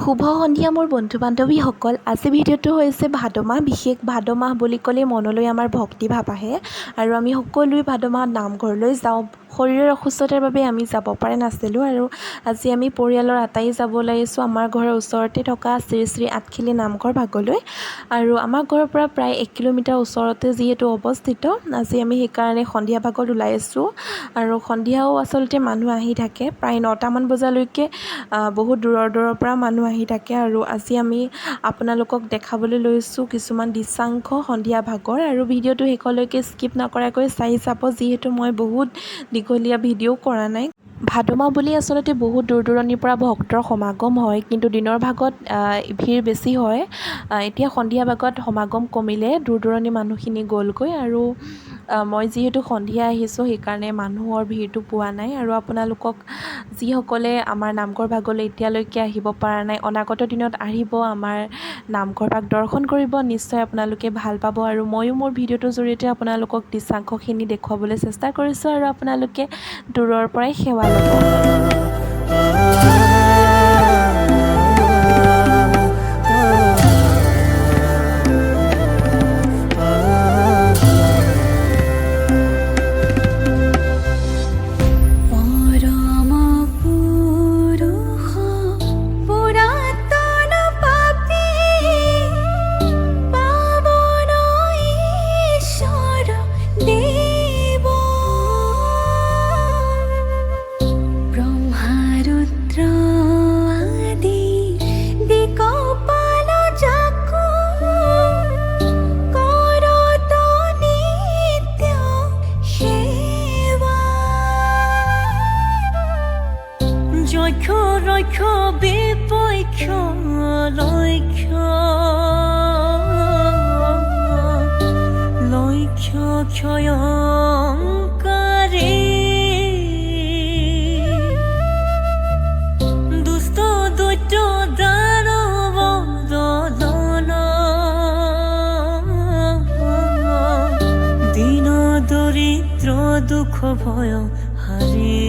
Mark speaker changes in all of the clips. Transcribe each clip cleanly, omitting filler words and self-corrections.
Speaker 1: শুভ সন্ধিয়া মোৰ বন্ধু বান্ধৱীসকল। আজি ভিডিঅ'টো হৈছে ভাদ মাহ। বিশেষ ভাদ মাহ বুলি ক'লে মনলৈ আমাৰ ভক্তি ভাৱ আহে আৰু আমি সকলোৱে ভাদ মাহত নামঘৰলৈ যাওঁ। শৰীৰৰ অসুস্থতাৰ বাবে আমি যাব পৰা নাছিলোঁ আৰু আজি আমি পৰিয়ালৰ আটাই যাব ওলাইছোঁ আমাৰ ঘৰৰ ওচৰতে থকা শ্ৰী শ্ৰী আঠখেলীয়া নামঘৰ ভাগলৈ। আৰু আমাৰ ঘৰৰ পৰা প্ৰায় 1 কিলোমিটাৰ ওচৰতে যিহেতু অৱস্থিত, আজি আমি সেইকাৰণে সন্ধিয়া ভাগত ওলাইছোঁ আৰু সন্ধিয়াও আচলতে মানুহ আহি থাকে। প্ৰায় 9টামান বজালৈকে বহুত দূৰৰ পৰা মানুহ আহি থাকে আৰু আজি আমি আপোনালোকক দেখাবলৈ লৈছোঁ কিছুমান দৃশ্যাংশ সন্ধিয়া ভাগৰ। আৰু ভিডিঅ'টো শেষলৈকে স্কিপ নকৰাকৈ চাই যাব, যিহেতু মই বহুত দীঘলীয়া ভিডিঅ' কৰা নাই। ভাদ মাহ বুলি আচলতে বহুত দূৰ দূৰণিৰ পৰা ভক্তৰ সমাগম হয়, কিন্তু দিনৰ ভাগত ভিৰ বেছি হয়। এতিয়া সন্ধিয়া ভাগত সমাগম কমিলে, দূৰ দূৰণিৰ মানুহখিনি গ'লগৈ আৰু মই যিহেতু সন্ধিয়া আহিছোঁ সেইকাৰণে মানুহৰ ভিৰটো পোৱা নাই। আৰু আপোনালোকক যিসকলে আমাৰ নামঘৰ ভাগলৈ এতিয়ালৈকে আহিব পৰা নাই, অনাগত দিনত আহিব, আমাৰ নামঘৰ ভাগ দৰ্শন কৰিব, নিশ্চয় আপোনালোকে ভাল পাব। আৰু ময়ো মোৰ ভিডিঅ'টোৰ জৰিয়তে আপোনালোকক দৃশ্যাংশখিনি দেখুৱাবলৈ চেষ্টা কৰিছোঁ আৰু আপোনালোকে দূৰৰ পৰাই সেৱা ল'ব।
Speaker 2: ক্ষয়ংকাৰী দুষ্ট দৈত্য দানৱ দলন দীন দৰিদ্ৰ দুখ ভয় হাৰি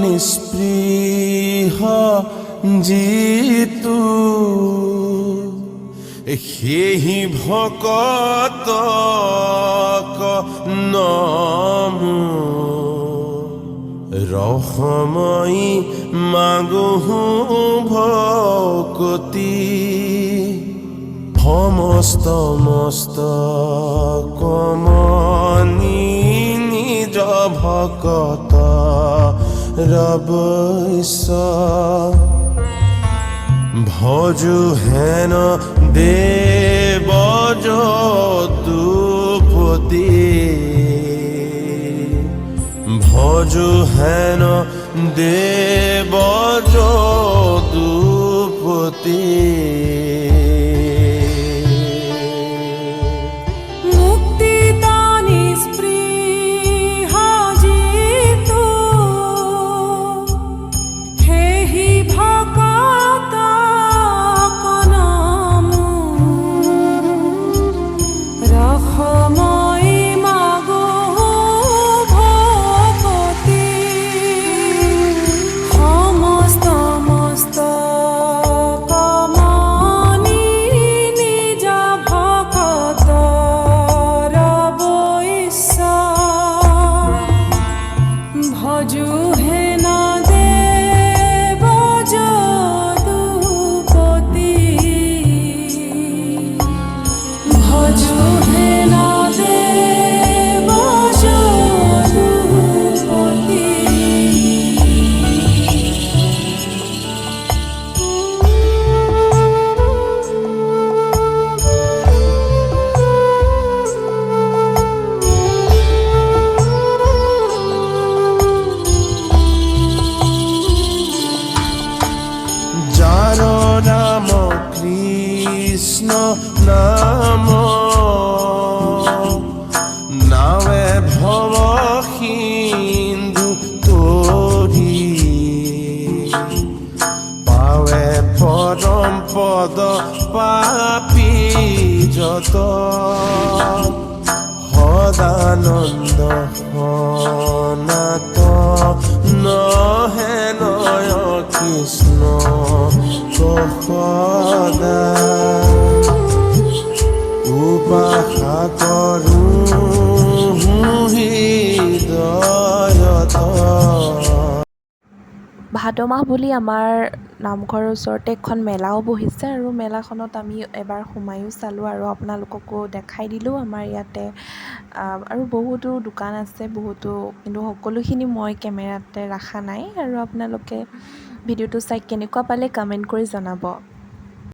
Speaker 3: নিস্পৃহ জিতু সেহি ভকতক নমো ৰসময়ী মাগোহো ভকতি সমস্ত কমনি নিজ ভকত রবৈস ভজু হেন দেব যদুপতি ভজু হেন দেব যদুপতি কৃষ্ণ নাম নাৱে ভৱ সিন্ধু তৰি পদ পাপী যত সদানন্দ সনাত নহে নয় কৃষ্ণ সদা উপাসা হৃদয়ত।
Speaker 1: ভাদ মাহ বুলি আমাৰ নামঘৰৰ ওচৰতে এখন মেলাও বহিছে আৰু মেলাখনত আমি এবাৰ সোমায়ো চালোঁ আৰু আপোনালোককো দেখাই দিলোঁ। আমাৰ ইয়াতে আৰু বহুতো দোকান আছে বহুতো, কিন্তু সকলোখিনি মই কেমেৰাতে ৰখা নাই। আৰু আপোনালোকে ভিডিঅ'টো চাই কেনেকুৱা পালে কমেণ্ট কৰি জনাব।